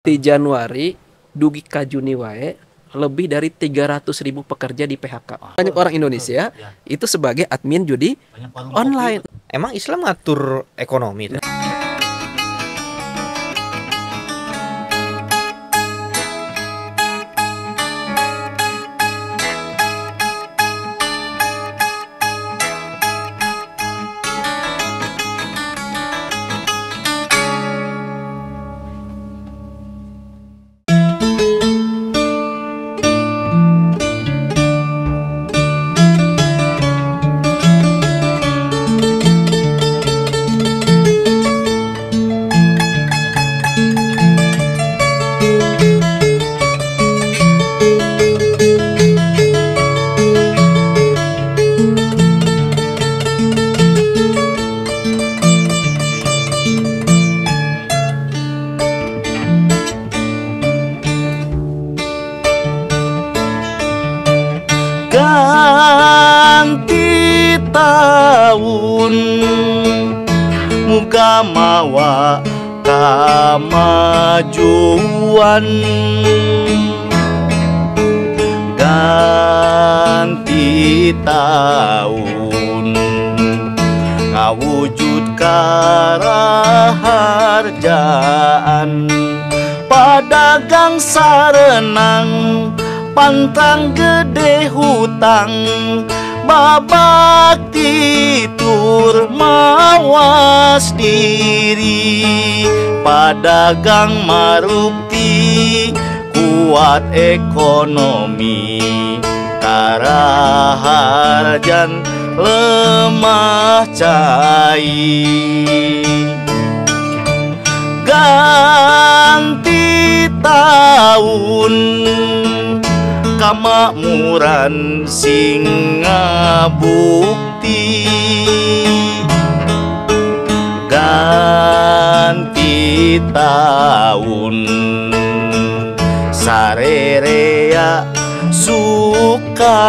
Di Januari dugi ka Juni wae lebih dari 300.000 pekerja di PHK. Banyak orang Indonesia itu sebagai admin judi online. Emang Islam ngatur ekonomi? Ganti tahun muga mawa kamajuan, ganti tahun ngawujud karaharjaan, padagang sarenang pantang gede hutang, babakti tur mawas diri, padagang marukti kuat ekonomi, karaharjan lemah cai. Ganti tahun kamakmuran singa bukti, ganti tahun sarerea suka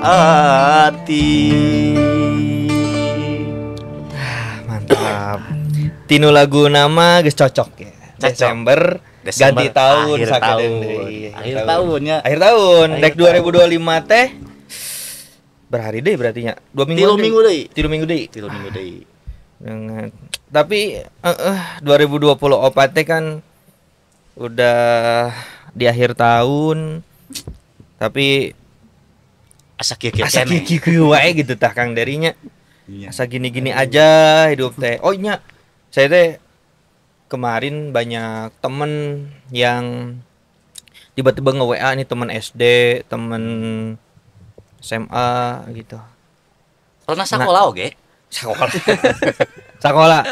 hati. Mantap. Tinu lagu nama geus cocok ya. Desember ganti tahun, akhir tahunnya, akhir tahun dek 2025 teh berhari deh berarti nya 2 minggu, 3 minggu deh. Tapi 2024 teh kan udah di akhir tahun, tapi asa kieu wae gitu tah Kang darinya. Asa gini-gini aja hidup teh. Oh nya saya teh kemarin banyak temen yang tiba-tiba nge-WA nih, temen SD, temen SMA gitu. Karena sekolah oge. Sekolah.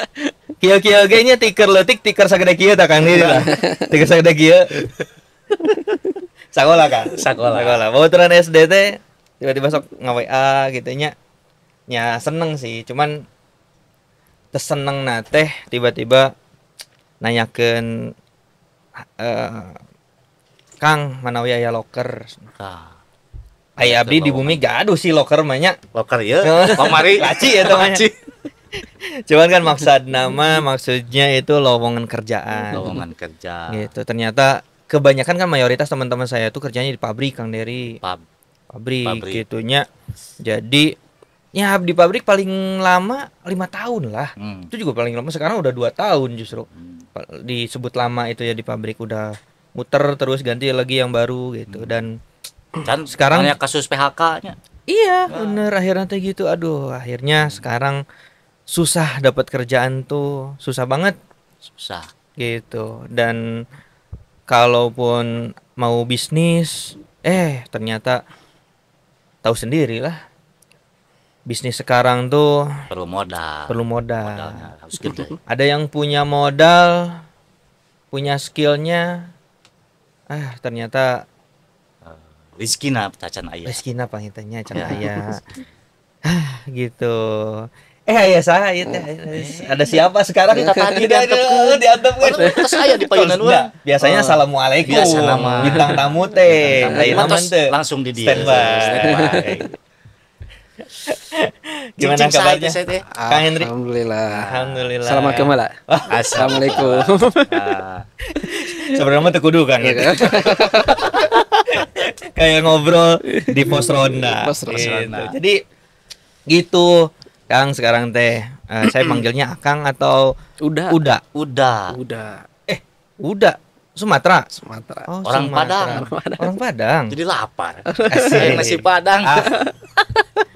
Kieu-kieu ge nya tiker leutik tiker sagede kieu tah Kang deui lah. Tiker sagede kieu. Sekolah kan? Sekolah. Bauturan SD teh tiba-tiba sok nge-WA gitu nya. Ya seneng sih, cuman terseneng na teh tiba-tiba nanyakeun Kang manawi aya loker. Aya abdi di bumi gaduh si loker mah nya. Loker ieu pamari laci eta mah. Cuman kan maksudnya itu lowongan kerjaan. Lowongan kerja. Gitu. Ternyata kebanyakan kan mayoritas teman-teman saya tuh kerjanya di pabrik Kang Dery. Pabrik gitunya. Jadi ya di pabrik paling lama 5 tahun lah. Itu juga paling lama, sekarang udah 2 tahun justru. Disebut lama itu ya di pabrik, udah muter terus ganti lagi yang baru gitu. Dan kan sekarang banyak kasus PHK-nya. Iya, bener akhirnya teh gitu. Aduh, akhirnya sekarang susah dapat kerjaan tuh, susah banget. Susah. Gitu. Dan kalaupun mau bisnis, ternyata tahu sendiri lah. Bisnis sekarang tuh perlu modal. Modalnya harus gede. Ada yang punya modal, punya skillnya, ternyata rezekina cacan aya. Rezekina pangitanya can aya. Gitu. Aya saha ieu teh? Ada siapa sekarang? Kita tadi diantepkeun. Terus aya di payunan urang. Biasanya assalamualaikum. Biasa nama bintang tamu teh. Ayeuna mah langsung di dia. Standby. Gimana Cicing kabarnya? saya teh. Kang Hendri? Alhamdulillah. Alhamdulillah. Assalamualaikum lah. Assalamualaikum. Ah, Sebenarnya teu kudu Kang. Kayak ngobrol di pos ronda. Pos ronda. Gitu. Jadi gitu Kang sekarang teh saya manggilnya Akang atau Udah. Uda? udah. Uda Sumatera. Sumatera. Oh, Orang Sumatera. Orang Padang. Jadi lapar. Asik. Nasi Padang.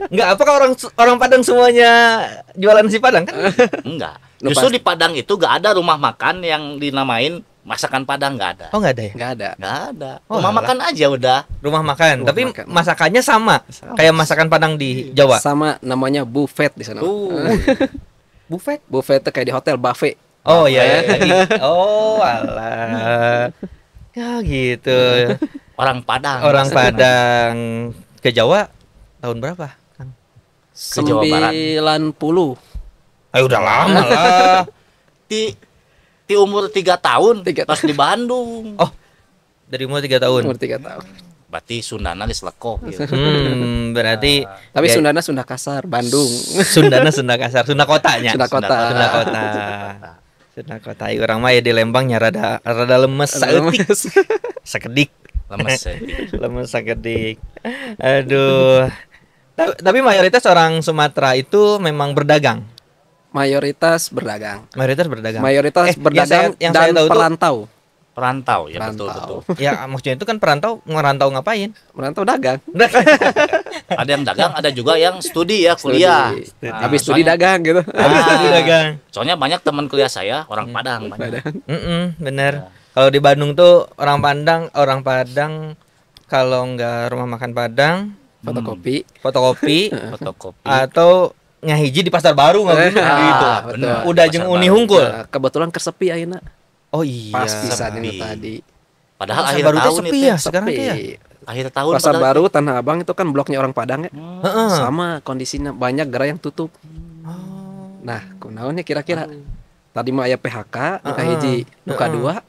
Enggak, apakah orang Padang semuanya jualan nasi Padang kan? Enggak. Lu Justru di Padang itu gak ada rumah makan yang dinamain masakan Padang, gak ada. Oh, enggak ada ya? Nggak ada. Nggak ada. Oh, Rumah alah. makan aja udah. Rumah makan, Rumah tapi makan. masakannya sama. Kayak masakan Padang di Jawa. Sama namanya buffet di sana. Buffet. Buffet itu kayak di hotel buffet. Oh iya, iya. Oh, alah. Ya gitu. Orang Padang. Orang masakan. Padang ke Jawa tahun berapa, Kang? Ke Jawa Barat. 90. Udah lama lah. Di umur 3 tahun 3 pas di Bandung. Oh, dari umur 3 tahun. Umur 3 tahun. Berarti Sundana di Seleko gitu. Berarti Tapi ya, Sundana Sunda kasar, Bandung. Sunda kasar, Sunda kotanya. Sunda kota. Sunda kota. Sunda kota. Orang mah ya di Lembang nya rada lemes saeutik. Sakedik. Lemes ya. Lemes sakedik. Aduh. Tapi mayoritas orang Sumatera itu memang berdagang. Mayoritas berdagang. Mayoritas berdagang. Mayoritas berdagang yang dan saya tahu tuh perantau. Perantau ya, Perantau. betul. ya maksudnya itu kan perantau, ngerantau ngapain? Merantau dagang. Ada yang dagang, ada juga yang studi ya, kuliah. Studi. Nah, Habis studi soalnya- dagang gitu. Studi dagang. Soalnya banyak teman kuliah saya orang Padang banyak. Bener. Kalau di Bandung tuh orang Padang kalau nggak rumah makan Padang, Fotokopi. fotokopi Fotokopi. atau ngahiji di Pasar Baru nggak gitu. Ah, Gitu. betul. Udah Pasar jeung Baru. Uni hungkul. Nah, kebetulan kesepi ayeuna. Oh iya. Pas pisan sepi. ini tadi. Padahal Pasar akhir Baru teh tahun sepi itu ya sekarang Sepi. tuh ya. akhir tahun Pasar padahal Baru Tanah Abang itu kan bloknya orang Padang ya. Heeh. Sama kondisinya banyak gerai yang tutup. Nah, kunaonnya kira-kira. Tadi mah aya PHK, nu hiji, nu kadua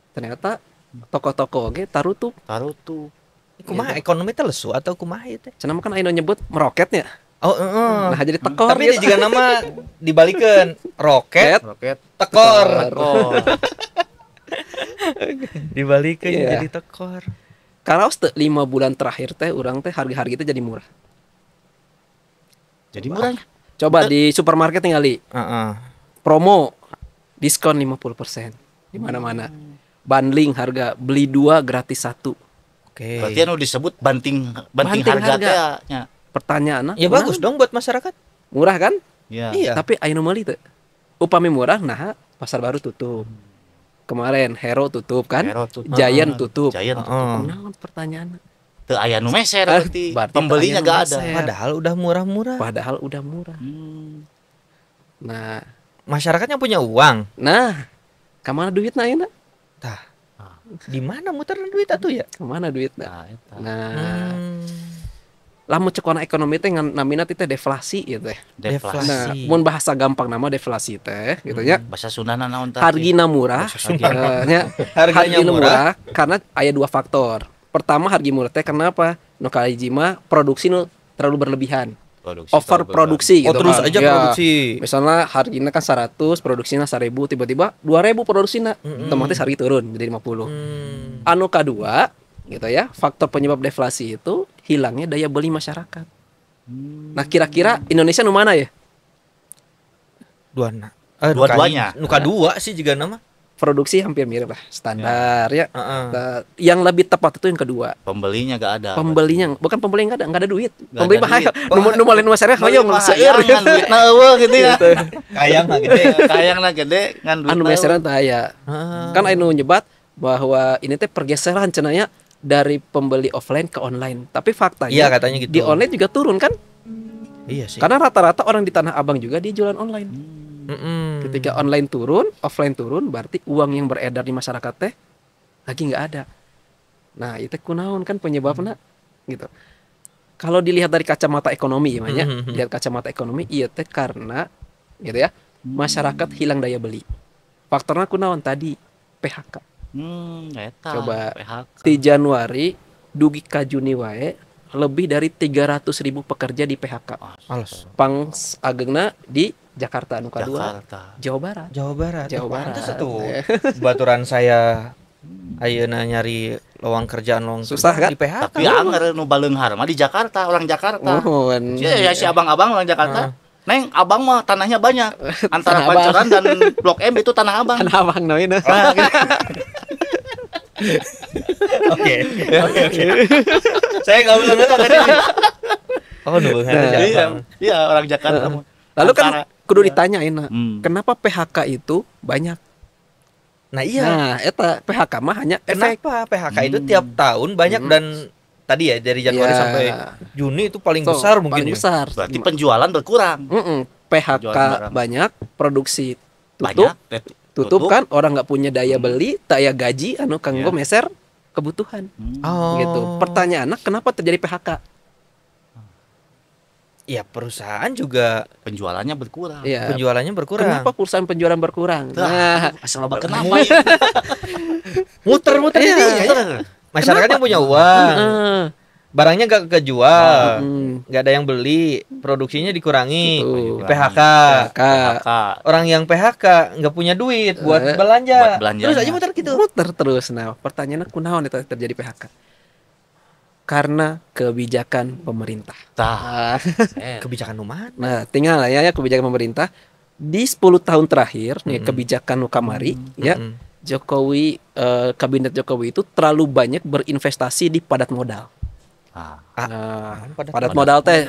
ternyata toko-toko oge tarutup. taruh tuh. Kumaha ekonomi teh lesu atau kumaha ieu teh? Cenah mah kan aya nu nyebut meroketnya. Oh, heeh. Nah, jadi tekor Tapi dia gitu. juga nama dibalikeun roket, Roket. tekor. Oh, Dibalikeun Iya. jadi tekor. Karaos teh 5 bulan terakhir teh urang teh harga-harga teh jadi murah. jadi murah. Coba di supermarket tinggali Heeh. promo diskon 50% di mana-mana. Bundling harga beli 2 gratis 1. Oke. Berarti anu disebut banting Banting harga harga. teh nya. Pertanyaan Ya bagus dong buat masyarakat. Murah kan? Ya. Iya. Tapi aya nu meuli teu. Upami murah nah Pasar Baru tutup. Kemarin Hero tutup kan? Hero tutup. Giant tutup. Giant tutup. Heeh. Kunaon pertanyaan? Teu aya nu meser berarti. berarti Pembelinya teu aya nu gak ada. meser. Padahal udah murah-murah. Padahal udah murah. Hmm. Nah, Masyarakatnya punya uang. kemana duitna ayeuna? Tah. Di mana muter duit atuh ya? Kemana duitna? Nah, eta. Nah, lamun cek warna ekonomi teh namina teh deflasi gitu teh. Deflasi. Nah, mun bahasa gampang nama deflasi teh gitu ya. Bahasa Sundana naon teh? Hargina murah, nya Harganya murah. karena aya 2 faktor. Pertama harga murah teh kenapa? Nu kahiji mah produksi nu terlalu berlebihan. Produksi Overproduksi Oh, gitu terus kan. aja Ya. produksi. Misalnya harganya kan 100, produksinya 1000, tiba-tiba 2000 produksinya. Otomatis harga turun jadi 50. Anu kedua, gitu ya, faktor penyebab deflasi itu hilangnya daya beli masyarakat. Nah, kira-kira Indonesia nu mana ya? Dua-duanya. Nuka dua sih juga nama. Produksi hampir mirip lah, standar ya. Heeh. Nah, yang lebih tepat itu yang kedua. Pembelinya gak ada. Pembelinya bukan pembeli nggak ada duit. Nggak Pembeli ada mah hayo, duit. nu malin masarnya Beli hayo mah seueur hayang, ngan duitna eueuh gitu ya. Kayang mah gede. Kayangna gede ngan duitna. Anu meseran teh aya. Heeh. Kan anu nyebat bahwa ini teh pergeseran cenanya dari pembeli offline ke online. Tapi faktanya Iya, katanya gitu. di online juga turun kan? Iya sih. Karena rata-rata orang di Tanah Abang juga dia jualan online. Mm-mm. Ketika online turun, offline turun, berarti uang yang beredar di masyarakat teh lagi nggak ada. Nah, itu kunaon kan penyebabnya gitu. Kalau dilihat dari kacamata ekonomi ya, Manya, lihat kacamata ekonomi, iya teh karena gitu ya, masyarakat hilang daya beli. Faktornya kunaon tadi PHK. Eta. Coba PHK. Di Januari dugi ka Juni wae lebih dari 300.000 pekerja di PHK. Alas. Pangs agengna di Jakarta nu kadua, Jakarta. Jawa Barat. Jawa Barat. Jawa Barat. Pantes atuh. Baturan saya ayeuna nyari lowong kerjaan Susah, kan? di PHK. Tapi anger nu baleunghar mah di Jakarta, orang Jakarta. Mohon. Ya si abang-abang orang Jakarta. Neng, abang mah tanahnya banyak. Antara Tanah Abang. Pancoran dan Blok M itu tanah abang. Kan abang namanya. Oke. Saya enggak bisa ngerti tadi. Oh, nu Iya, iya orang Jakarta mah. Lalu kan Antara- kudu ditanyain, nah, Hmm. kenapa PHK itu banyak? Nah, iya. Nah, eta PHK mah hanya efek. Kenapa PHK itu tiap tahun banyak dan tadi ya dari Januari Ya. sampai Juni itu paling Tuh, besar mungkin paling ya. besar. Berarti penjualan berkurang. PHK Jualan barang. banyak, produksi tutup, Banyak. tutup kan, orang nggak punya daya beli, daya gaji, anu kanggo Ya. meser kebutuhan, Oh. gitu. Pertanyaannya kenapa terjadi PHK? Ya perusahaan juga Penjualannya berkurang. Ya, penjualannya berkurang. kenapa perusahaan penjualan berkurang? Nah, Asal loba kenapa ya? Muter-muter Iya. jadinya ya. Masyarakatnya punya uang, Heeh. barangnya gak kejual, Hmm. nggak ada yang beli, produksinya dikurangi, Tuh. PHK. PHK. Orang yang PHK nggak punya duit buat Eh, belanja, buat belanjanya. terus aja muter gitu. Muter terus. Nah, pertanyaannya kunaon itu terjadi PHK? Karena kebijakan pemerintah. Tah. Kebijakan umat. Nah, tinggal lah ya kebijakan pemerintah di 10 tahun terakhir nih kebijakan nu kamari ya. Jokowi kabinet Jokowi itu terlalu banyak berinvestasi di padat modal. Ah. Nah, padat padat modal teh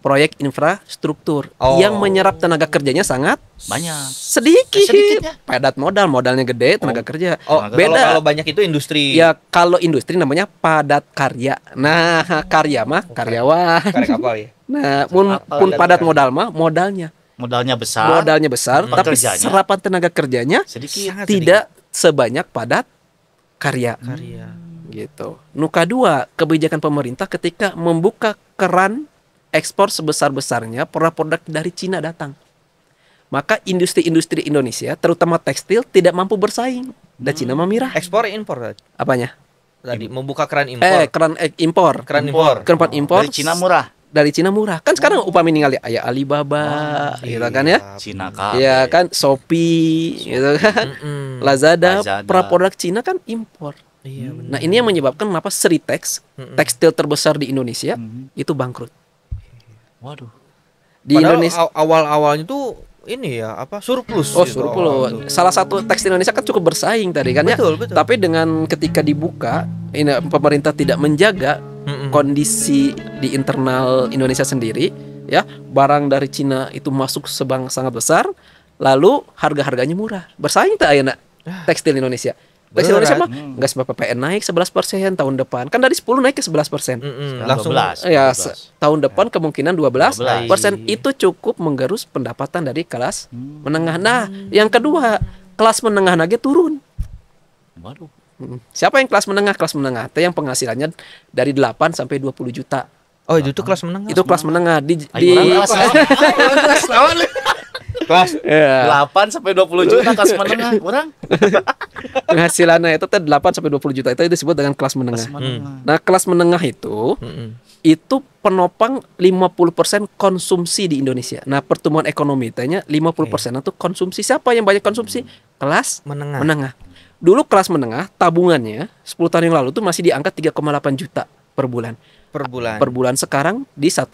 proyek infrastruktur Oh. yang menyerap tenaga kerjanya sangat Banyak. sedikit. Sedikitnya. Padat modalnya gede, tenaga kerja. Oh, beda. kalau banyak itu industri. Ya kalau industri namanya padat karya. Nah, karya mah karyawan. Karek kapal ya. Nah, pun padat modal mah modalnya. Modalnya besar. Modalnya besar, tapi Pekerjanya serapan tenaga kerjanya sedikit. Sangat tidak sebanyak padat karya. Karya. Gitu. Nu kadua, kebijakan pemerintah ketika membuka keran ekspor sebesar-besarnya produk-produk dari Cina datang. Maka industri-industri Indonesia, terutama tekstil, tidak mampu bersaing. Dan Cina memirah. Ekspor impor Apanya? tadi membuka keran impor. Keran impor. Keran impor. Keran impor Dari Cina murah. dari Cina murah. Kan sekarang upami ningali aya Alibaba, gitu kan ya. Cina kan. Ya kan Shopee, gitu kan. Lazada, produk Cina kan impor. Iya benar. Nah, ini yang menyebabkan kenapa Sritex, tekstil terbesar di Indonesia, itu bangkrut. Waduh. Di Padahal Indonesia. awal-awalnya tuh ini ya apa surplus. Oh, gitu. surplus. Salah satu tekstil Indonesia kan cukup bersaing tadi kan ya. Betul, betul. Tapi dengan ketika dibuka, ini pemerintah tidak menjaga kondisi di internal Indonesia sendiri, ya, barang dari Cina itu masuk sangat besar, lalu harga-harganya murah. Bersaing tak ayeuna tekstil Indonesia. Tekstil Indonesia mah nggak sebab PPN naik 11% tahun depan. Kan dari 10 naik ke 11%. Langsung 12. Ya, tahun depan kemungkinan 12%. 12%. Itu cukup menggerus pendapatan dari kelas menengah. Nah, yang kedua, kelas menengah lagi turun. Waduh. Siapa yang kelas menengah? Kelas menengah teh yang penghasilannya dari 8 sampai 20 juta. Oh, itu tuh kelas menengah. Itu kelas menengah di kelas ya, 8 sampai 20 juta kelas menengah. Kurang. penghasilannya itu teh 8 sampai 20 juta itu disebut dengan kelas menengah. Nah, kelas menengah itu penopang 50% konsumsi di Indonesia. Nah, pertumbuhan ekonomi tanya 50% itu konsumsi. Siapa yang banyak konsumsi? Kelas menengah. Dulu kelas menengah tabungannya 10 tahun yang lalu tuh masih di angka 3,8 juta per bulan. per Per bulan sekarang di 1,2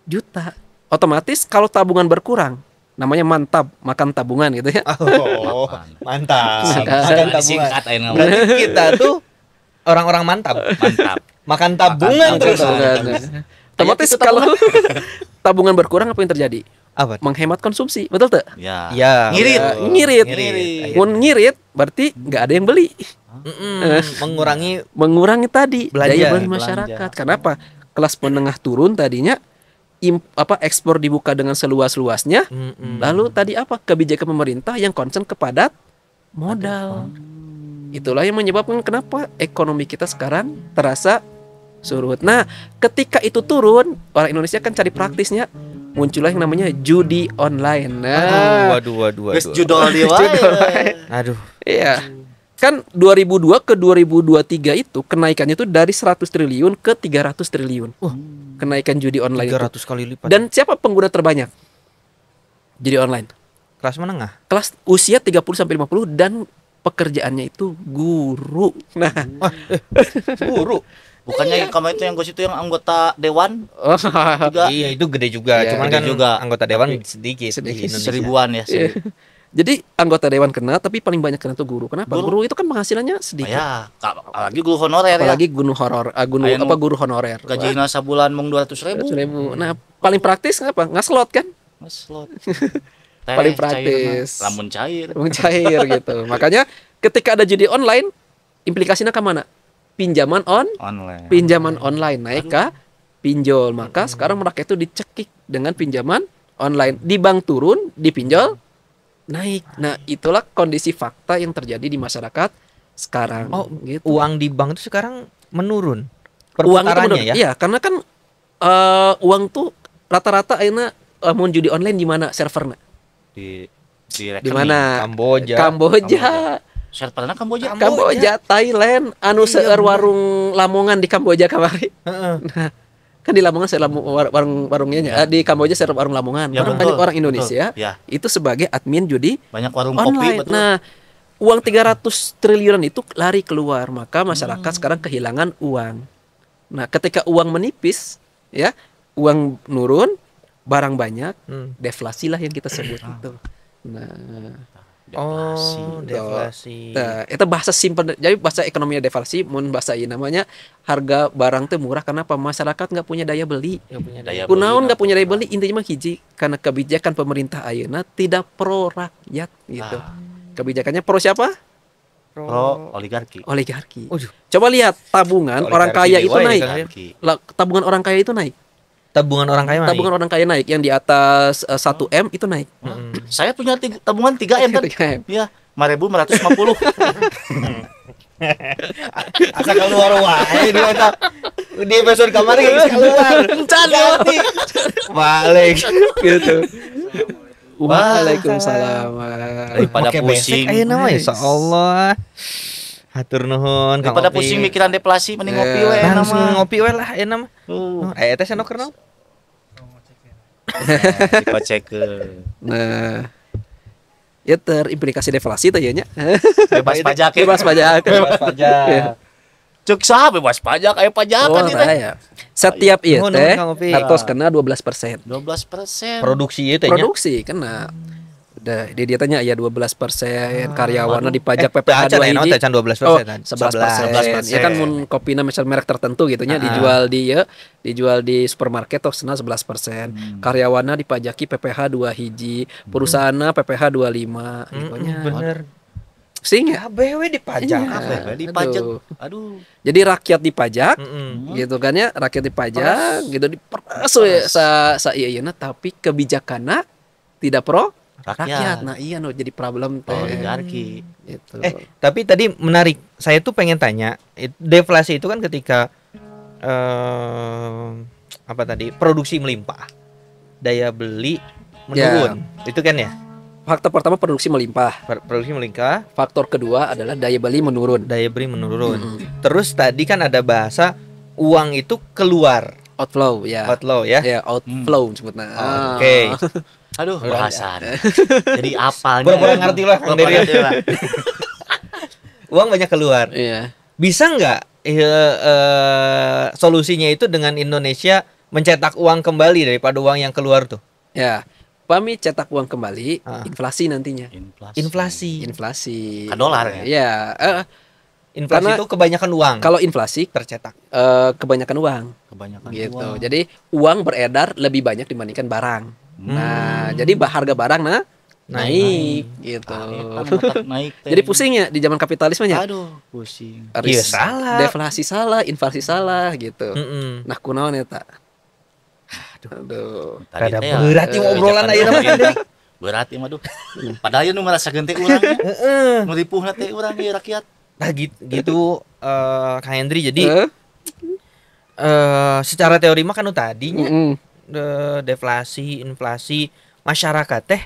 juta. Otomatis kalau tabungan berkurang, namanya mantap makan tabungan gitu ya. Oh, mantap. Makan tabungan. Singkat aja nama. Berarti kita tuh orang-orang mantap. Mantap. Makan tabungan Makan terus. Tabungan. Otomatis kalau tabungan berkurang apa yang terjadi? Apa? Menghemat konsumsi, betul tuh? Ya. Ya. Ngirit. Ngirit. Ngirit. Mun ngirit berarti nggak ada yang beli. Mengurangi Mengurangi tadi Belanja. daya beli masyarakat. Kenapa? Kelas menengah turun tadinya ekspor dibuka dengan seluas-luasnya. Lalu tadi apa? Kebijakan pemerintah yang concern kepada modal. Itulah yang menyebabkan kenapa ekonomi kita sekarang terasa surut. Nah, ketika itu turun, orang Indonesia kan cari praktisnya, muncullah yang namanya judi online. Nah, Waduh. Geus judol di wae. Aduh. iya. Kan 2002 ke 2023 itu kenaikannya itu dari 100 triliun ke 300 triliun. Kenaikan judi online 300 itu. kali lipat. Dan siapa pengguna terbanyak judi online? kelas menengah. Kelas usia 30 sampai 50 dan pekerjaannya itu guru. Nah, Guru. Bukannya kemarin itu yang gosip itu yang anggota dewan juga Iya, itu gede juga. Iya, Cuman gede kan juga. anggota dewan Tapi sedikit di sedikit. Indonesia. seribuan ya. jadi anggota dewan kena, tapi paling banyak kena tuh guru. Kenapa? Guru. Guru itu kan penghasilannya sedikit. Ya, apalagi guru honorer ya. Apalagi guru honorer. Gajinya sebulan mung 200.000. 200.000. Nah, paling praktis apa? Ngaslot kan? Ngeslot. Paling praktis. Lamun cair. Mencair gitu. Makanya ketika ada judi online, implikasinya ke mana? Pinjaman Online. pinjaman online naik ke pinjol. Maka sekarang rakyat itu dicekik dengan pinjaman online. Di bank turun, di pinjol naik. Nah, itulah kondisi fakta yang terjadi di masyarakat sekarang. Oh, gitu. uang di bank itu sekarang menurun. Uang itu Perputarannya menurun. ya. Iya, karena kan uang tuh rata-rata akhirnya mau judi online di mana servernya? Di Di rekening. mana? Kamboja. Kamboja. Servernya Kamboja. Kamboja, Thailand, anu Iya, seueur bener. warung Lamongan di Kamboja kamari. Heeh. Nah, kan di Lamongan saya warung-warungnya di Kamboja saya warung Lamongan. Ya, Karena betul, banyak orang betul. Indonesia Ya, itu sebagai admin judi banyak warung kopi online. betul. Nah, uang 300 triliunan itu lari keluar, maka masyarakat sekarang kehilangan uang. Nah, ketika uang menipis, ya, uang nurun, barang banyak, deflasi lah yang kita sebut itu. Nah, Oh, deflasi. nah, itu bahasa simpel, jadi bahasa ekonominya deflasi, mun bahasa ini namanya harga barang teh murah karena apa? Masyarakat nggak punya daya beli. Nggak punya Daya Kunaon nggak beli, punya daya beli, intinya mah hiji karena kebijakan pemerintah ayeuna tidak pro rakyat gitu. Kebijakannya pro siapa? pro oligarki. Oligarki. Waduh. Coba lihat tabungan Oligarki orang kaya itu dewa ya, naik. kan? Oligarki. Tabungan orang kaya itu naik. Tabungan orang kaya naik. Tabungan orang kaya naik yang di atas 1 M itu naik. Saya punya tabungan 3M kan. 3M. Iya, 5.450. Asa keluar wae di eta. Di episode kemarin geus keluar. Ganti. Balik. Gitu. Waalaikumsalam. Daripada Pakai pusing. besek ayeuna mah insyaallah. Hatur nuhun Kang Daripada Opi. pusing mikiran deflasi mending ngopi Ya, we Langsung nama. ngopi we lah enak mah. Teh senok keur naon? Dikocek Nah, ya terimplikasi deflasi teh ya nya. bebas pajak ya. Bebas pajak. Bebas pajak. Cuk sah bebas pajak aya pajakan Oh, ieu teh. ya. Setiap ieu Nuhun, teh Kang Opi. atos kena 12%. 12%. Produksi ieu teh nya. Produksi kena. Udah, dia tanya ya 12%, karyawannya dipajak PPh 2 Can hiji. can 12%. Oh, kan? 11%. Ya kan mun kopina misal merek tertentu gitu nya dijual di supermarket tos 11%. Karyawannya dipajaki PPh 2 hiji, perusahaanna PPh 25 gitu nya. Bener. Pusing ya? Kabeh we dipajak. Iya. Apa ya, dipajak. Aduh. Aduh. Jadi rakyat dipajak Mm-mm. gitu kan ya, rakyat dipajak gitu diperas we sa ieu tapi kebijakanna tidak pro rakyat. Nah, iya no jadi problem teh. Oligarki. Gitu. Tapi tadi menarik. Saya tuh pengen tanya, deflasi itu kan ketika apa tadi? Produksi melimpah. Daya beli menurun. Itu kan ya? Faktor pertama produksi melimpah. Produksi melimpah, Faktor kedua adalah daya beli menurun. daya beli menurun. Terus tadi kan ada bahasa uang itu keluar, Outflow ya. outflow ya. Ya, outflow sebutnya. Oke. Aduh, bahasan. Jadi apalnya. Pura-pura ngerti lah, Kang Pura-pura Dery. ngerti lah. Uang banyak keluar. Iya. Bisa nggak solusinya itu dengan Indonesia mencetak uang kembali daripada uang yang keluar tuh? Ya. Pami cetak uang kembali, inflasi nantinya. Inflasi. Inflasi. Ke dolar ya? Ya, Inflasi Karena itu kebanyakan uang kalau inflasi tercetak. kebanyakan uang Kebanyakan gitu. uang. Jadi uang beredar lebih banyak dibandingkan barang. Nah, jadi harga barang naik gitu. Kan otak naik teh. Jadi pusingnya di zaman kapitalismenya. Aduh, pusing. Iya, salah. Deflasi salah, inflasi salah gitu. Mm-mm. Nah, kunaon eta? Aduh. Rada teh ya, berat ieu obrolan ajakan ayeuna mah, pemerintah. Berat ieu mah duh. Padahal ieu nu merasakeun teh urang nya. Nu ripuhna teh urang ieu rakyat. Nah gitu Kang Hendri, jadi Eh? secara teori mah kan tadinya Mm-mm. deflasi, inflasi, masyarakat teh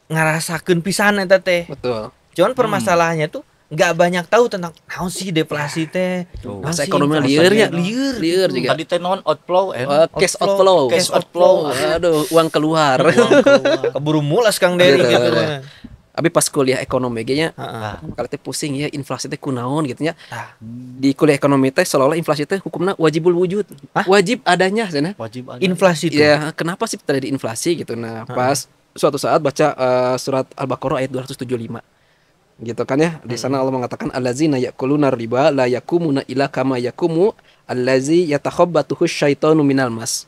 ngarasakeun pisan eta teh. Betul. Cuman permasalahannya tuh nggak banyak tahu tentang naon sih deflasi teh. Masa ekonomi liar ya, liar juga. Tadi teh non outflow Cash outflow. Cash outflow. Aduh, uang keluar. Keburu mulas Kang Dery Gitu. gitu. Abi pas kuliah ekonomi kayaknya kalau teh pusing ya inflasi teh kunaon gitu nya. Di kuliah ekonomi teh seolah-olah inflasi teh hukumna wajibul wujud. Wajib adanya sana. Wajib ada. Inflasi tuh. Ya, kenapa sih terjadi inflasi gitu. Nah, pas suatu saat baca surat Al-Baqarah ayat 275. Gitu kan ya. Di sana Allah mengatakan allazina ya'kuluna riba la yakumuna illa kama yakumu allazi yatakhabbatuhu syaitanu minal mas.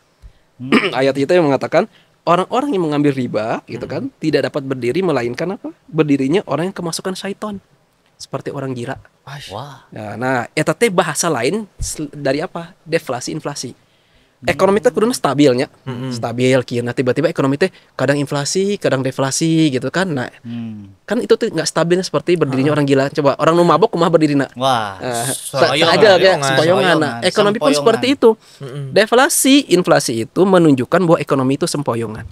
Ayat itu yang mengatakan orang-orang yang mengambil riba gitu kan tidak dapat berdiri melainkan apa? Berdirinya orang yang kemasukan syaiton. Seperti orang gila. Wah. Ya, nah, eta teh bahasa lain dari apa? Deflasi, inflasi. Ekonomi teh kuduna stabilnya. Stabil kieu nah tiba-tiba ekonomi teh kadang inflasi, kadang deflasi gitu kan. Nah, kan itu tuh enggak stabilnya seperti berdirinya orang gila. Coba orang nu mabok kumaha berdirinya? Wah. Aja kayak sempoyongan. Nah, ekonomi pun seperti itu. Deflasi, inflasi itu menunjukkan bahwa ekonomi itu sempoyongan.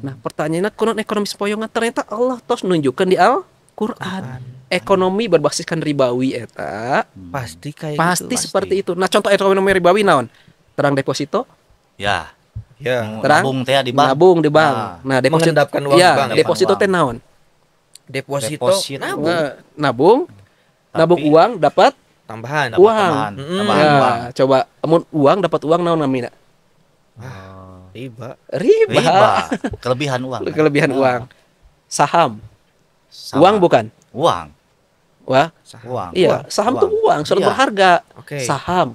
Nah, pertanyaannya konon ekonomi sempoyongan ternyata Allah tos nunjukkan di Al-Qur'an. Ekonomi berbasiskan ribawi eta Pasti kayak pasti gitu. seperti itu. Nah, contoh ekonomi ribawi naon? Terang deposito, Ya. Ya. terang Nabung teh di bank. nabung di bank. Nah, deposito Mengendapkan uang ya, di bank. deposito Uang. teh naon? Deposito Nabung, nabung Tapi- uang dapat tambahan. uang. Tambahan Ya, uang. coba amun uang dapat uang naon namina? Riba. Riba. Riba. Kelebihan uang. Kelebihan uang. Saham. Sama. Uang bukan? Uang. Wah, Uang. iya, saham tuh uang, surat Iya. berharga. Oke. Saham.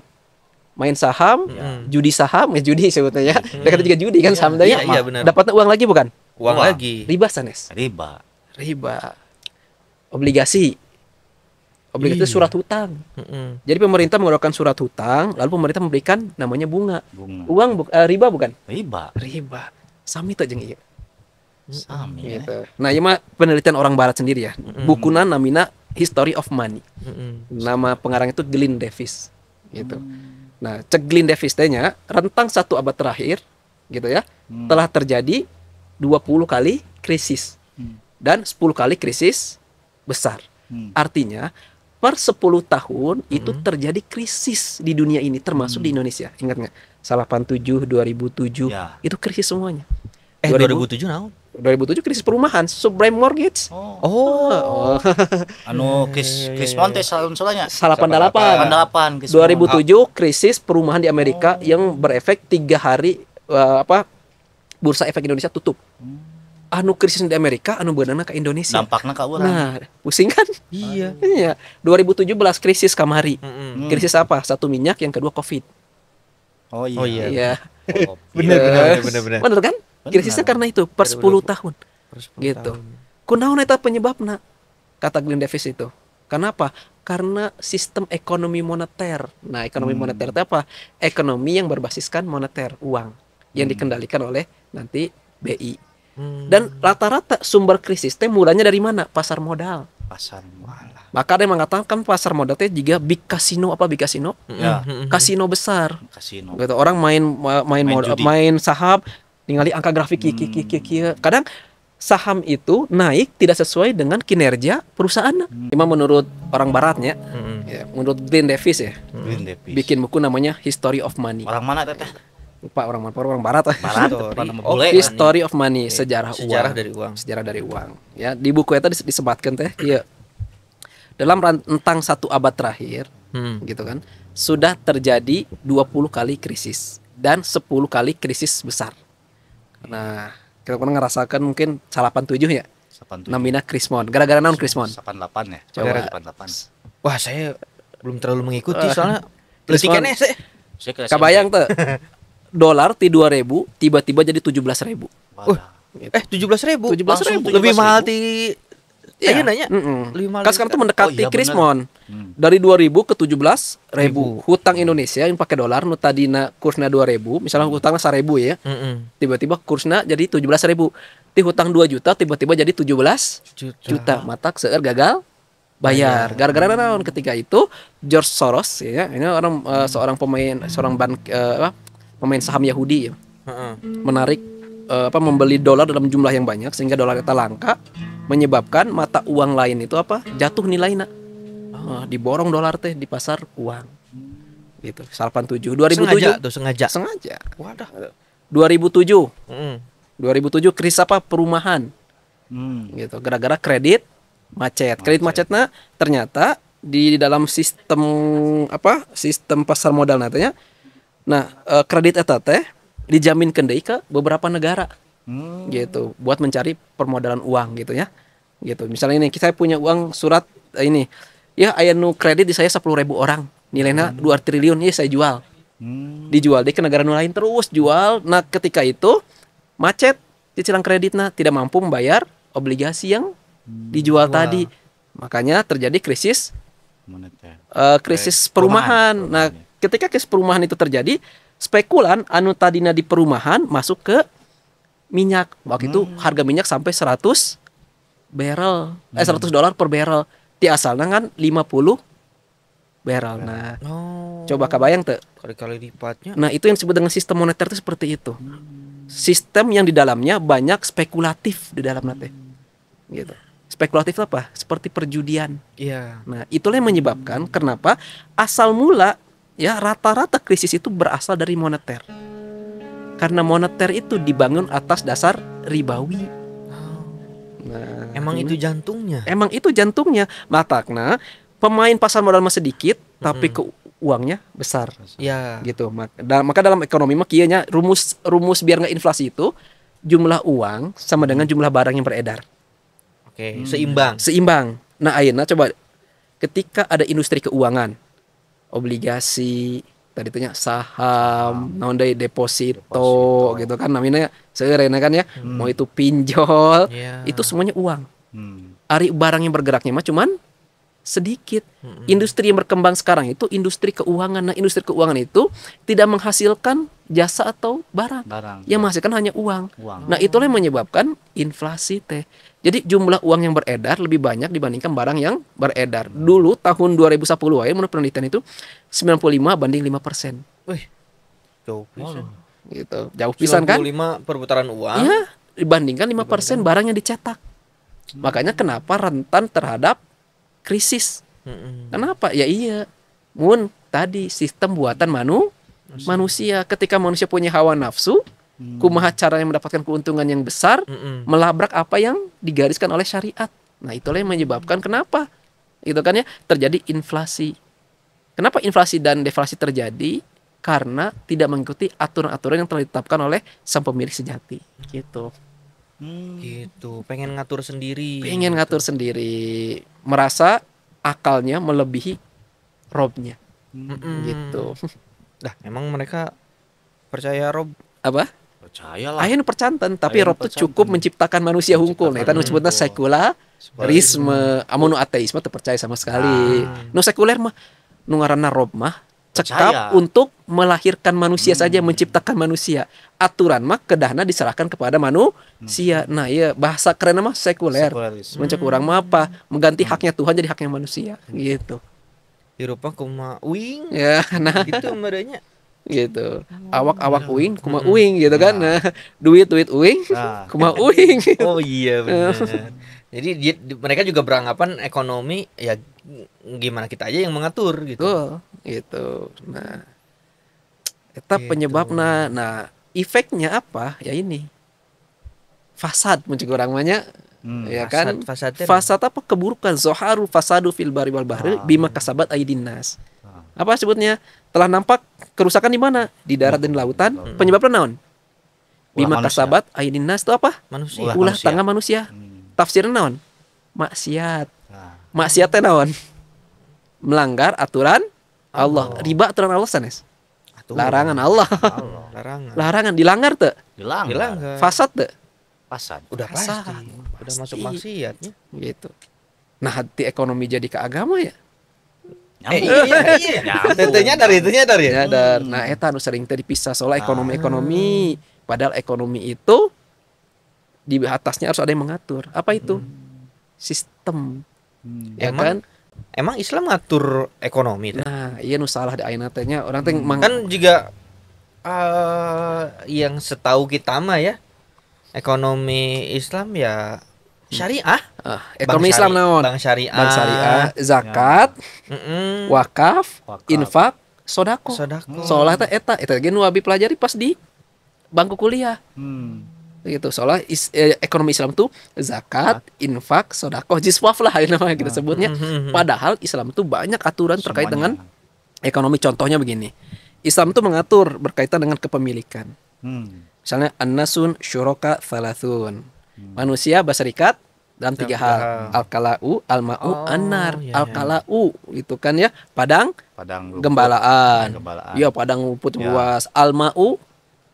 Main saham, Hmm. judi saham, judi sebetulnya ya. Dekat juga judi kan saham tadi. Iya, benar. Dapatnya uang lagi bukan? Uang Uang. lagi. Riba sanes. Riba. Riba. Obligasi. Obligasi itu Iya. surat hutang. Jadi pemerintah mengeluarkan surat hutang, lalu pemerintah memberikan namanya bunga. Bunga. Uang riba bukan? Riba. Riba. Sami tuh jeung ieu. Sami ya. Gitu. Nah, ieu mah penelitian orang barat sendiri ya. Bukuna namina History of Money. Nama pengarang itu Glenn Davis. Gitu. Nah, cek Glenn Davis teh-nya rentang 1 abad terakhir gitu ya, telah terjadi 20 kali krisis dan 10 kali krisis besar. Artinya per 10 tahun itu terjadi krisis di dunia ini termasuk di Indonesia. Ingat nggak? 87, 2007 Ya. itu krisis semuanya. 2007 naon? 2007 krisis perumahan, subprime mortgage. Oh. Anu Chris Monte salahnya. 88. 88. 2007 krisis perumahan di Amerika yang berefek 3 hari bursa efek Indonesia tutup. Anu krisis di Amerika, anu beunana ke Indonesia. Dampakna ka urang. Nah, pusing kan? Iya. Iya. 2017 krisis kamari. Mm-mm. Krisis apa? Satu minyak, yang kedua Covid. Oh iya. Oh iya. Iya. Oh, Bener. Bener kan? Krisisnya karena itu per 10 tahun. Gitu. Kunaon eta penyebabna? Kata Glenn Davis itu. Kenapa? Karena sistem ekonomi moneter. Nah, ekonomi moneter itu apa? Ekonomi yang berbasiskan moneter, uang yang dikendalikan oleh nanti BI. Dan rata-rata sumber krisis teh mulanya dari mana? Pasar modal. pasar modal. Maka ada yang mengatakan pasar modal teh juga big casino apa big casino? Ya, Kasino besar. kasino. Gitu. Orang main modal, judi. main saham, ningali angka grafik kieu. Kadang saham itu naik tidak sesuai dengan kinerja perusahaan. Memang menurut orang baratnya, ya, menurut Glenn Davis ya, Green Davis. bikin buku namanya History of Money. Orang mana teteh? Lupa orang barat. Barat, Story apa nama of bule? History of Money, sejarah Sejarah uang. dari uang. Sejarah dari uang. Ya, di buku itu disebatkan teh, iya. Dalam rentang 1 abad terakhir, gitu kan, sudah terjadi 20 kali krisis dan 10 kali krisis besar. Nah, kita pernah ngerasakan mungkin 87 ya. 87. Namina Krismon. Gara-gara naon Krismon? 88 ya. Coba. 88. Wah, saya belum terlalu mengikuti soalnya Krismon. letikannya saya. Saya ke Kabayang tuh. Dolar ti 2.000 tiba-tiba jadi 17.000. Wadah. 17.000. 17.000. Lebih mahal di Iya. Ayo nanya. Mm-mm. Lebih mahal Kan di sekarang kita. tuh mendekati Oh, iya, bener. Krismon. Dari 2.000 ke 17.000. Hutang Indonesia yang pakai dolar nu tadina kursna 2.000, misalnya hutangnya 1.000 ya. Tiba-tiba kursna jadi 17.000. Ti hutang 2 juta tiba-tiba jadi 17 juta. Matak seueur gagal bayar. Gara-gara naon ketika itu George Soros ya, ini orang seorang pemain saham Yahudi ya. Menarik membeli dolar dalam jumlah yang banyak sehingga dolar itu langka. menyebabkan mata uang lain itu apa? Jatuh nilainya. Diborong dolar teh di pasar uang. Gitu. 87 2007 sengaja. Wadah. 2007. 2007 krisis apa? Perumahan. Gitu. Gara-gara kredit macet. Kredit macetnya ternyata di dalam sistem apa? Sistem pasar modal nantinya. Nah, kredit eta teh dijaminkeun deui ke beberapa negara. Gitu. Buat mencari permodalan uang gitu ya. Gitu. Misalnya ini kita punya uang surat ini. Ya, aya nu kredit di saya 10.000 orang. Nilainya 2 triliun ya saya jual. Dijual deh ke negara lain terus jual. Nah, ketika itu macet cicilan kreditnya tidak mampu membayar obligasi yang dijual tadi. Makanya terjadi krisis moneter. Krisis perumahan. Nah, ketika krisis perumahan itu terjadi, spekulan anu tadinya di perumahan masuk ke minyak. Waktu itu harga minyak sampai 100 barrel, $100 per barrel. Di asalnya kan 50 barrel. Nah, coba kebayang tuh. Kali-kali lipatnya. Nah, itu yang disebut dengan sistem moneter itu seperti itu. Sistem yang di dalamnya banyak spekulatif di dalamnya teh. Gitu. Spekulatif apa? Seperti perjudian. Iya. Nah, itulah yang menyebabkan kenapa asal mula ya rata-rata krisis itu berasal dari moneter. Karena moneter itu dibangun atas dasar ribawi. Nah, emang itu jantungnya. Emang itu jantungnya. Matakna pemain pasar modal mah sedikit tapi uangnya besar. Ya. Gitu. Maka dalam ekonomi mah kieu nya rumus biar nggak inflasi itu jumlah uang sama dengan jumlah barang yang beredar. Oke, seimbang. Seimbang. Nah, ayeuna coba ketika ada industri keuangan, obligasi, tadi tuhnya saham, naon deui deposito gitu kan namanya seureuna kan ya. Mau itu pinjol, itu semuanya uang. Ari barang yang bergeraknya mah cuman sedikit. Industri yang berkembang sekarang itu industri keuangan. Nah, industri keuangan itu tidak menghasilkan jasa atau barang. Yang menghasilkan hanya uang. Nah, itulah yang menyebabkan inflasi teh. Jadi jumlah uang yang beredar lebih banyak dibandingkan barang yang beredar. Dulu tahun 2010 ya menurut penelitian itu 95 banding 5%. Wih, jauh pisan. Gitu. Jauh pisan kan? 95 perputaran uang. Iya, dibandingkan 5% barang yang dicetak. Makanya kenapa rentan terhadap krisis. Kenapa? Ya iya. Mun tadi sistem buatan manusia. Ketika manusia punya hawa nafsu, kumaha cara yang mendapatkan keuntungan yang besar, melabrak apa yang digariskan oleh syariat. Nah, itulah yang menyebabkan kenapa gitu kan ya terjadi inflasi. Kenapa inflasi dan deflasi terjadi? Karena tidak mengikuti aturan-aturan yang telah ditetapkan oleh sang pemilik sejati. Gitu. Gitu. Pengen ngatur sendiri. Merasa akalnya melebihi robnya. Gitu. Dah, emang mereka percaya rob apa? Percayalah. Ayeuna percanten, tapi rob itu cukup menciptakan manusia hungkul. Nah, eta nu disebutna sekularisme. Amun nu ateisme teu percaya sama sekali. Nu sekuler mah nu ngaranna rob mah cekap untuk melahirkan manusia saja, menciptakan manusia. Aturan mah kedahna diserahkan kepada manusia. Nah, iya bahasa keren mah sekuler. Mencek urang mah apa? Mengganti haknya Tuhan jadi haknya manusia. Gitu. Di rupa kumaha uing. Ya, nah gitu merenya. Gitu. Awak-awak uing kumaha uing gitu kan. Nah, duit uing kumaha uing. Oh iya benar. Jadi mereka juga beranggapan ekonomi ya gimana kita aja yang mengatur gitu. Gitu. Nah, eta penyebabna. Nah, efeknya apa? Ya ini. Fasad mencegah orang banyak. Ya kan? Fasad apa? Keburukan. Zoharu fasadu fil bari wal bahri bima kasabat aydin nas. Apa sebutnya? Telah nampak kerusakan di mana? Di darat dan lautan. Penyebabnya naon? Bima kasabat aydin nas itu apa? Manusia. Ulah tangan manusia. Tafsirnya naon? Maksiat. Maksiatnya naon? Melanggar aturan Allah. Riba aturan Allah sanes. Larangan Allah. Larangan dilanggar tuh. Dilanggar. Fasad tuh. Fasad. Udah pasti. Udah masuk maksiatnya. Gitu. Nah, hati ekonomi jadi ke agama ya. Iya. Tentunya dari itu nyadar ya. Nah, eta anu sering teh dipisah soal ekonomi. Padahal ekonomi itu di atasnya harus ada yang mengatur. Apa itu? Sistem. Ya kan? Emang Islam ngatur ekonomi? Nah, iya nu salah di ayeuna teh nya orang teh kan juga yang setahu kita mah ya ekonomi Islam ya Syariah. Ekonomi Islam naon? Bank syariah. Bank syariah, zakat, wakaf, infak, sodako. Soalnya eta ge nu abi pelajari pas di bangku kuliah. Gitu. Soalnya ekonomi Islam tuh zakat, infak, sodako, jiswaf lah namanya kita sebutnya. Padahal Islam tuh banyak aturan terkait dengan ekonomi. Contohnya begini. Islam tuh mengatur berkaitan dengan kepemilikan. Misalnya an-nasun syuraka thalathun. Manusia berserikat dalam 3 hal. Al-kala'u, al-ma'u, an-nar. Al-kala'u itu kan ya padang gembalaan. Ya padang rumput luas. Al-ma'u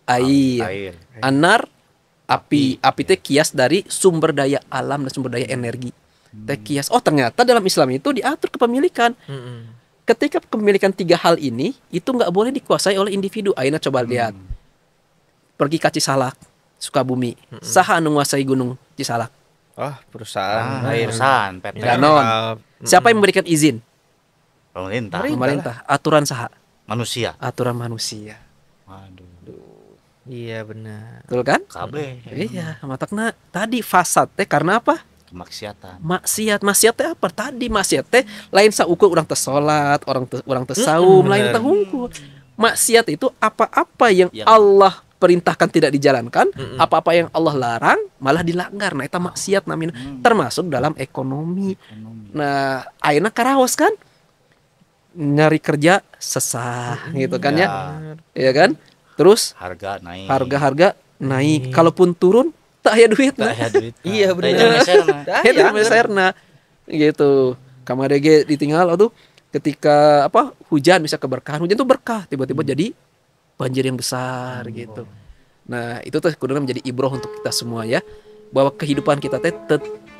air. An-nar api. Api itu kias dari sumber daya alam dan sumber daya energi. Kias. Oh ternyata dalam Islam itu diatur kepemilikan. Ketika kepemilikan 3 hal ini itu nggak boleh dikuasai oleh individu. Aina coba lihat. Pergi ke Cisalak, Sukabumi. Saha anu nguasai gunung Cisalak? Perusahaan PT. Danon. Siapa yang memberikan izin? Pemerintah. Aturan saha? Manusia. Aturan manusia. Waduh. Iya benar. Betul kan? Kabeh. Iya, matakna tadi fasad teh karena apa? Kemaksiatan. Maksiat teh apa? Tadi maksiat teh lain saukur orang teh salat, orang teh saum, lain teh hungkul. Maksiat itu apa-apa yang Allah perintahkan tidak dijalankan, apa-apa yang Allah larang malah dilanggar. Nah, eta maksiat namina, termasuk dalam ekonomi. Nah, ayeuna karaos kan nyari kerja sesah gitu kan ya. Iya kan? Terus Harga naik. Harga naik. Kalaupun turun tak aya duit. Iya benar. Eta meserna gitu. Kamadege ditinggal atuh ketika hujan bisa keberkahan. Hujan tuh berkah, tiba-tiba jadi banjir yang besar gitu. Nah, itu tuh kuduna menjadi ibroh untuk kita semua ya, bahwa kehidupan kita teh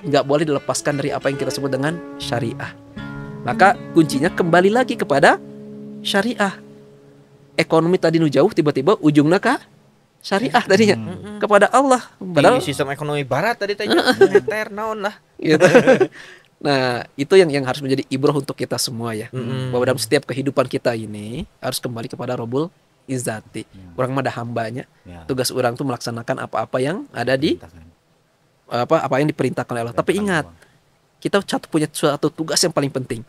nggak boleh dilepaskan dari apa yang kita sebut dengan syariah. Maka kuncinya kembali lagi kepada syariah. Ekonomi tadi nu jauh, tiba-tiba ujungnya ke syariah tadinya kepada Allah. Padahal sistem ekonomi barat tadi moneter naon lah. Gitu. Nah, itu yang harus menjadi ibroh untuk kita semua ya. Bahwa dalam setiap kehidupan kita ini harus kembali kepada Rabbul Izzati. Orang mah ada hambanya. Tugas orang tuh melaksanakan apa-apa yang ada di apa yang diperintahkan oleh Allah. Tapi ingat, kita punya suatu tugas yang paling penting.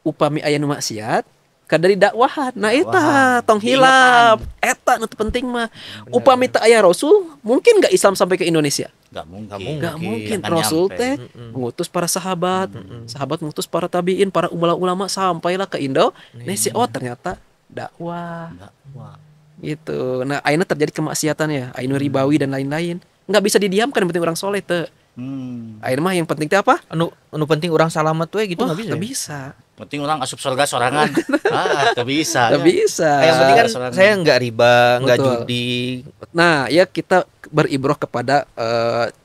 Upami aya nu maksiat kadari dakwahan. Nah, eta tong hilap. Eta nu penting mah. Upami teu aya rasul, mungkin enggak Islam sampai ke Indonesia? Enggak mungkin. Rasul teh mengutus para sahabat, sahabat mengutus para tabiin, para ulama sampailah ke Indonesia. Oh, ternyata dakwah. Gitu. Nah, ayeuna terjadi kemaksiatan ya, ayeuna ribawi dan lain-lain. Enggak bisa didiamkan, yang penting orang soleh teu. Ayeuna mah yang penting teh apa? Anu penting orang salamet we gitu enggak bisa. Enggak bisa. Penting orang asup surga sorangan. Enggak bisa. Enggak bisa. Yang penting kan saya enggak riba, enggak judi. Nah, ya kita beribroh kepada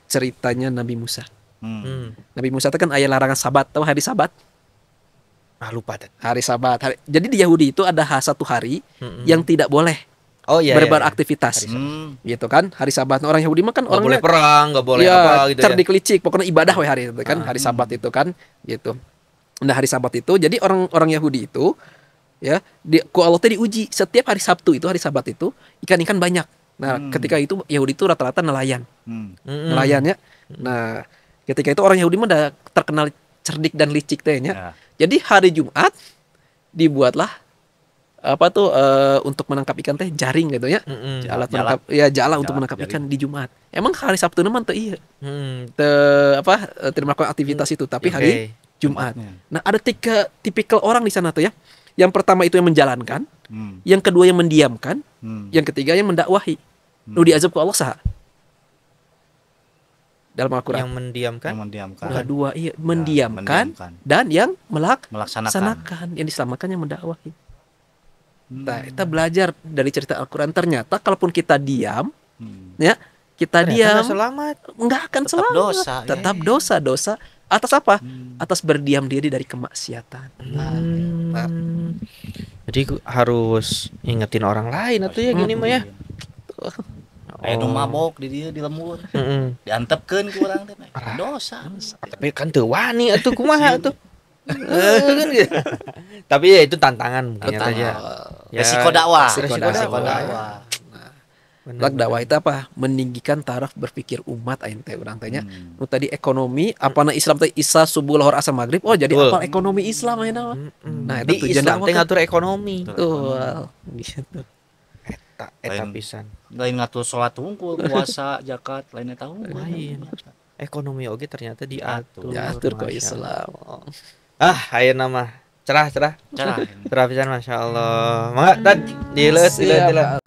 ceritanya Nabi Musa. Nabi Musa itu kan aya larangan sabat, tahu hari sabat? Lupa deh. Hari sabat. Jadi di Yahudi itu ada satu hari yang tidak boleh beraktivitas. Gitu kan? Hari sabat. Nah, orang Yahudi mah kan orangnya boleh perang, enggak boleh apa gitu cerdik licik, pokoknya ibadah hari itu kan, hari sabat itu kan, gitu. Nah, hari sabat itu jadi orang Yahudi itu ya, ku Allah teh diuji setiap hari Sabtu itu, hari sabat itu ikan-ikan banyak. Nah, ketika itu Yahudi itu rata-rata nelayan. Nelayannya. Nah, ketika itu orang Yahudi mah udah terkenal cerdik dan licik tehnya. Jadi hari Jumat dibuatlah untuk menangkap ikan teh jaring gitu ya. Jala untuk menangkap ikan di Jumat. Emang hari Sabtu mah teu ieu. Tidak melakukan aktivitas itu, tapi hari Jumat. Nah, ada 3 tipikal orang di sana tuh ya. Yang pertama itu yang menjalankan, yang kedua yang mendiamkan, yang ketiga yang mendakwahi. Nu diazab ku Allah saha? Dalam Al-Qur'an. Yang mendiamkan. Dua, mendiamkan dan yang melaksanakan. Yang diselamatkan yang mendakwahi. Nah, kita belajar dari cerita Al-Qur'an, ternyata kalaupun kita diam, ya, kita diam enggak akan selamat. Tetap dosa. Atas apa? Atas berdiam diri dari kemaksiatan. Jadi harus ingetin orang lain atau ya gini mah ya. Nu mabok di dieu di lembur. Diantepkeun ku urang teh dosa. Tapi kan teu wani atuh kumaha atuh. Kan gitu. Tapi ya itu tantangan mungkin aja. Resiko dakwah. Lak dakwah itu apa? Meninggikan taraf berpikir umat aing teh urang tanya. Nu tadi ekonomi, apana Islam teh isa subuh lohor asar maghrib. Oh jadi Betul. apal ekonomi Islam ayeuna mah. Nah, Di itu tujuan Islam dakwah teh kan. ngatur ekonomi. Betul. Gitu. Eta pisan. Lain ngatur sholat hungkul, puasa, zakat, lainnya tahu. Lain. Ekonomi oge ternyata diatur. Diatur kok Masya Islam. Allah. Ayeuna mah cerah Cara. pisan masyaallah. Mangga tad dileut. Siap.